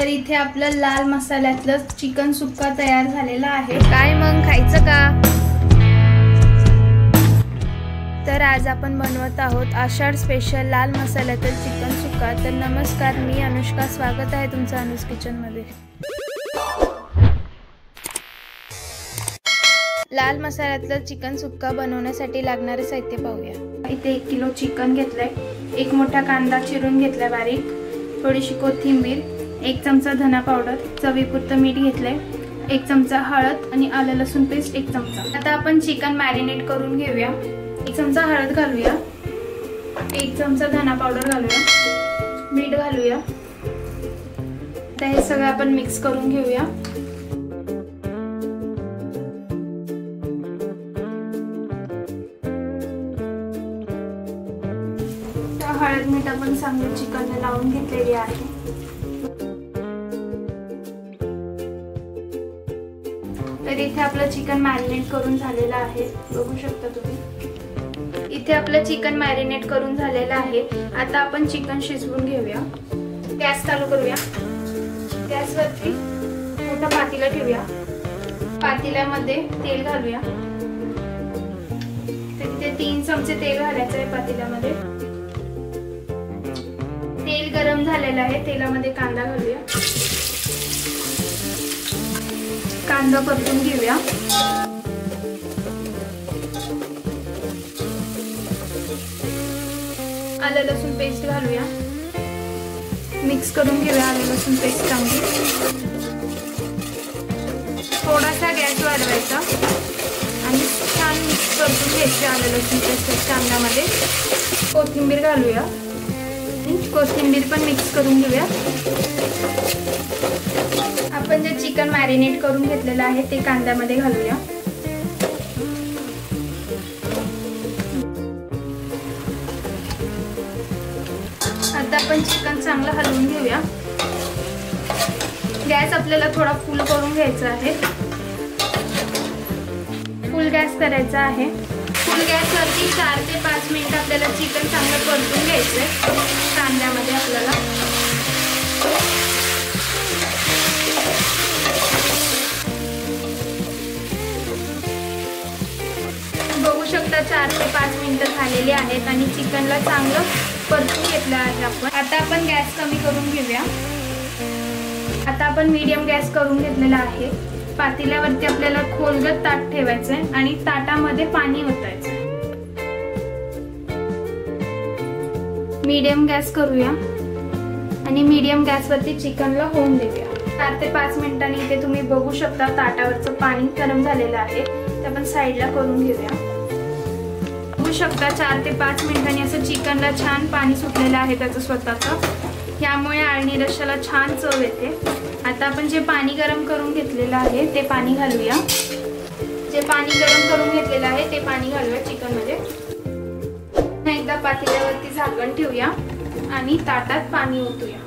तर इथे आपलं लाल मसाल्यातलं चिकन सुक्का तयार झालेला आहे। काय मग खायचं का? तर आज आपण बनवत आहोत आषाढ स्पेशल लाल मसाल्यातील चिकन सुक्का। तर नमस्कार, मी अनुष्का, स्वागत आहे तुमचं अनुज किचन मध्ये। लाल मसाल्यातलं चिकन सुक्का बनवण्यासाठी लागणारे साहित्य पाहूया। इथे 1 किलो चिकन घेतलंय, 1 मोठा कांदा चिरून घेतलाय बारीक, थोडीशी कोथिंबीर, 1 चमचा धना पावडर, चवीपुरतं मीठ घेतलंय, 1 चमचा हळद आणि आलं लसूण पेस्ट 1 चमचा। आता आपण चिकन मॅरिनेट करून घेऊया। 1 चमचा हळद घालूया, 1 चमचा धना पावडर घालूया, मीठ घालूया। आता हे सगळं आपण मिक्स करून घेऊया। हळद मीठ आपण चांगलं चिकनला लावून घेतलेली आहे। तर इथे आपलं चिकन मॅरिनेट करून झालेलं आहे, बघू शकता तुम्ही। इथे आपलं चिकन मॅरिनेट करून झालेलं आहे। आता आपण चिकन शिजवून घेऊया। गॅस चालू करूया। गॅसवरती मोठा पातेला ठेवूया। पातेल्यामध्ये तेल घालूया। तर इथे 3 चमचे तेल घालायचं आहे पातेल्यामध्ये। तेल गरम झालेलं आहे, तेलामध्ये कांदा घालूया। कांदा परतून घेऊया। आलं लसूण पेस्ट घालूया, मिक्स करून घेऊया आलं लसूण पेस्ट चांगली। थोडासा गॅस वाढवायचा आणि छान मिक्स करून घ्यायचे आलं लसूण पेस्ट कांद्यामध्ये। कोथिंबीर घालूया, कोथिंबीर पण मिक्स करून घेऊया। आपण जे चिकन मॅरिनेट करून घेतलेलं आहे ते कांद्यामध्ये घालूया। आता आपण चिकन चांगलं हलवून घेऊया। गॅस आपल्याला थोडा फुल करून घ्यायचा आहे, फुल गॅस करायचा आहे। फुल गॅसवरती 4 ते 5 मिनिट आपल्याला चिकन चांगलं परतून घ्यायचंय कांद्यामध्ये आपल्याला। बघू शकता 4 ते 5 मिनिटं झालेली आहेत आणि चिकनला चांगलं परतून घेतलं आहे आपण। आता आपण गॅस कमी करून घेऊया। आता आपण मीडियम गॅस करून घेतलेला आहे। पातेल्यावरती आपल्याला खोलगट ताट ठेवायचंय आणि ताटामध्ये पाणी ओतायचंय। मीडियम गॅस करूया आणि मीडियम गॅसवरती चिकनला होऊन देऊया। 4 ते 5 मिनिटांनी इथे तुम्ही बघू शकता ताटावरचं पाणी गरम झालेलं आहे, ते आपण साईडला करून घेऊया। बघू शकता 4 ते 5 मिनिटांनी असं चिकनला छान पाणी सुटलेलं आहे त्याचं स्वतःचं, यामुळे आळणी रश्श्याला छान चव येते। आता आपण जे पाणी गरम करून घेतलेलं आहे ते पाणी घालूया। जे पाणी गरम करून घेतलेलं आहे ते पाणी घालूया चिकन मध्ये। एकदा पातेल्यावरती झाकण ठेवूया आणि ताटात पाणी ओतूया।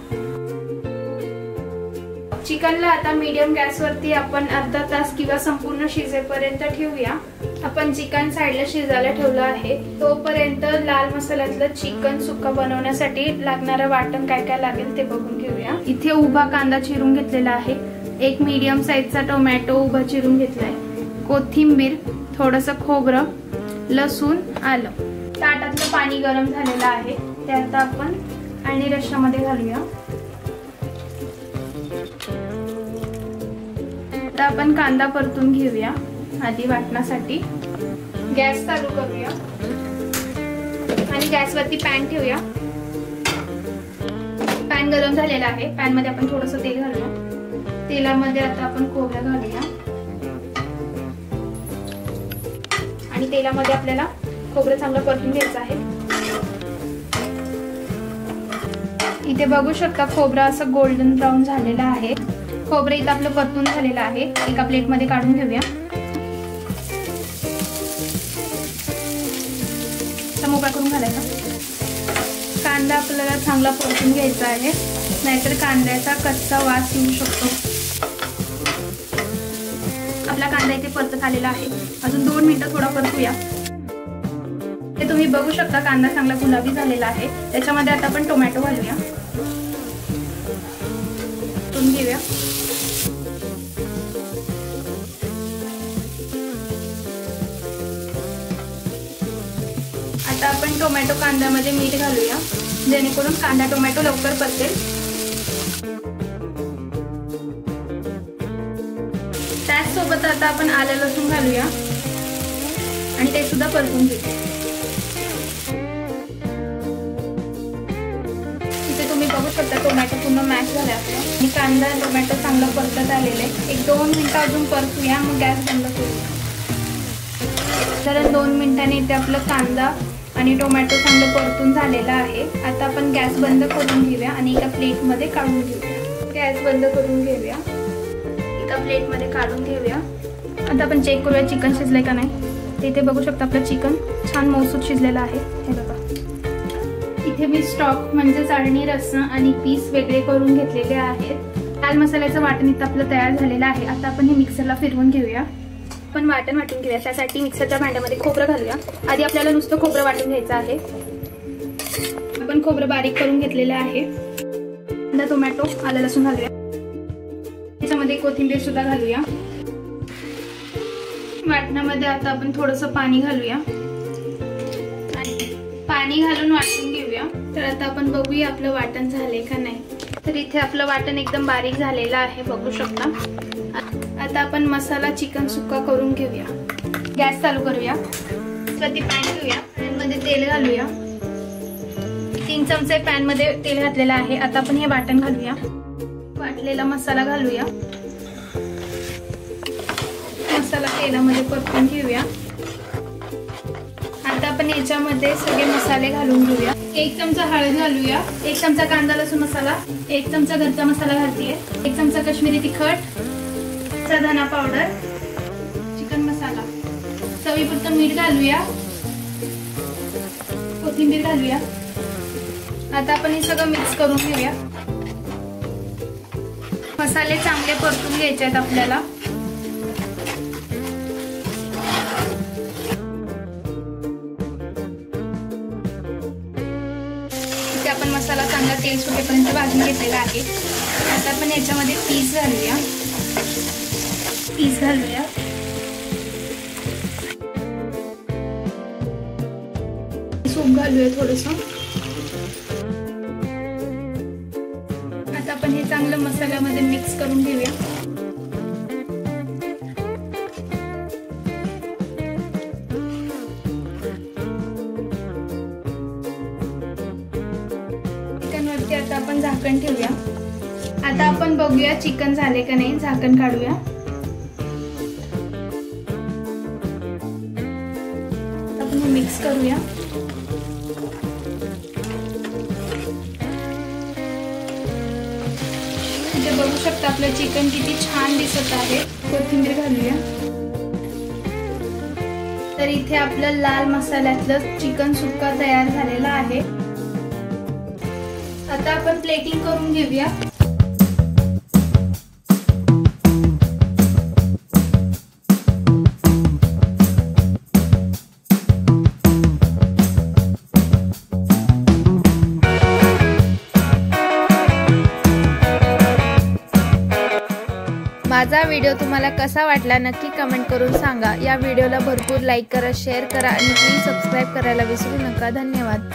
चिकनला आता मीडियम गॅसवरती आपण अर्धा तास किंवा संपूर्ण शिजेपर्यंत ठेवूया। आपण चिकन साईडला शिजायला ठेवलं आहे, तोपर्यंत लाल मसाल्यातलं चिकन सुक्का बनवण्यासाठी लागणारं वाटण काय काय लागेल ते बघून घेऊया। इथे उभा कांदा चिरून घेतलेला आहे, 1 मीडियम साईजचा टोमॅटो उभा चिरून घेतलाय, कोथिंबीर, थोडंसं खोबरं, लसूण, आलं। ताटातलं पाणी गरम झालेलं आहे, ते आता आपण आळणी रश्श्यामध्ये घालूया। आता आपण कांदा परतून घेऊया आधी वाटण्यासाठी। गॅस चालू करूया आणि गॅसवरती पॅन ठेवूया। पॅन गरम झालेला आहे, पॅन मध्ये आपण थोडंसं तेल घालूया। तेलामध्ये आता आपण खोबरं घालूया आणि तेलामध्ये आपल्याला खोबरं चांगलं परतून घ्यायचं आहे। इथे बघू शकता खोबरं असं गोल्डन ब्राऊन झालेलं आहे। खोबरं इथं आपलं परतून झालेलं आहे, एका प्लेट मध्ये काढून घेऊया। मोकळा करून घालायचा। कांदा आपल्याला चांगला परतून घ्यायचा आहे, नाहीतर कांद्याचा कच्चा वास येऊ शकतो। आपला कांदा इथे परतत आलेला आहे, अजून 2 मिनिटं थोडा परतूया। ते तुम्ही बघू शकता कांदा चांगला गुलाबी झालेला आहे। त्याच्यामध्ये आता आपण टोमॅटो घालूया। परतून घेऊया। आता आपण टोमॅटो कांद्यामध्ये मीठ घालूया, जेणेकरून कांदा टोमॅटो लवकर परतेल। त्याचसोबत आता आपण आलं लसूण घालूया आणि ते सुद्धा परतून घेऊया। इथे तुम्ही बघू शकता टोमॅटो पूर्ण मॅश झाला आपला आणि कांदा टोमॅटो चांगला परतत आलेला आहे। 1-2 मिनिटं अजून परतूया, मग गॅस बंद करूया। तर 2 मिनिटांनी इथे आपलं कांदा आणि टोमॅटो चांगलं परतून झालेला आहे। आता आपण गॅस बंद करून घेऊया आणि एका प्लेटमध्ये काढून घेऊया। गॅस बंद करून घेऊया, एका प्लेटमध्ये काढून घेऊया। आता आपण चेक करूया चिकन शिजलंय का नाही। इथे बघू शकता आपलं चिकन छान मऊसूत शिजलेलं आहे। हे बघा, इथे मी स्टॉक म्हणजे चाळणी, रस्सा आणि पीस वेगळे करून घेतलेले आहेत। लाल मसाल्याचं वाटण इथं आपलं तयार झालेलं आहे। आता आपण हे मिक्सरला फिरवून घेऊया। आपण वाटण वाटून घेऊया, त्यासाठी मिक्सरच्या भांड्यामध्ये खोबरं घालूया। आधी आपल्याला नुसतं खोबरं वाटून घ्यायचं आहे। आपण खोबरं बारीक करून घेतलेलं आहे। आता टोमॅटो, आलं लसूण घालूया, त्याच्यामध्ये कोथिंबीर सुद्धा घालूया। वाटणामध्ये आता आपण थोडंसं पाणी घालूया आणि पाणी घालून वाटून घेऊया। तर आता आपण बघूया आपलं वाटण झाले का नाही। तर इथे आपलं वाटण एकदम बारीक झालेलं आहे, बघू शकता। आता आपण मसाला चिकन सुक्का करून घेऊया। गॅस चालू करूया, वरती पॅन घेऊया, पॅनमध्ये तेल घालूया। 3 चमचे पॅनमध्ये तेल घातलेलं आहे। आता आपण हे वाटण घालूया, वाटलेला मसाला घालूया। मसाला तेलामध्ये परतून घेऊया। आता आपण याच्यामध्ये सगळे मसाले घालून घेऊया। 1 चमचा हळद घालूया, 1 चमचा कांदा लसूण मसाला, 1 चमचा घरचा मसाला घालतीये, 1 चमचा काश्मीरी तिखट, धना पावडर, चिकन मसाला, चवीपुरतं मीठ घालूया, कोथिंबीर घालूया। आता आपण हे सगळं मिक्स करून घेऊया। मसाले चांगले परतून घ्यायचे आहेत आपल्याला। इथे आपण मसाला चांगला तेल सुटेपर्यंत भाजून घेतलेला आहे। आता आपण याच्यामध्ये पीस घालूया, सूप घालूया थोडंसं। आता आपण हे चांगलं मसाल्यामध्ये मिक्स करून घेऊया। चिकनवरती आता आपण झाकण ठेवूया। आता आपण बघूया चिकन झाले का नाही, झाकण काढूया। आपण हे मिक्स करूया। इथे बघू शकता आपलं चिकन किती छान दिसत आहे। कोथिंबीर घालूया। तर इथे आपलं लाल मसाल्यातलं चिकन सुक्का तयार झालेला आहे। आता आपण प्लेटिंग करून घेऊया। माझा व्हिडिओ तुम्हाला कसा वाटला नक्की कमेंट करून सांगा। या व्हिडिओला भरपूर लाईक करा, शेअर करा आणि प्लीज सबस्क्राईब करायला विसरू नका। धन्यवाद।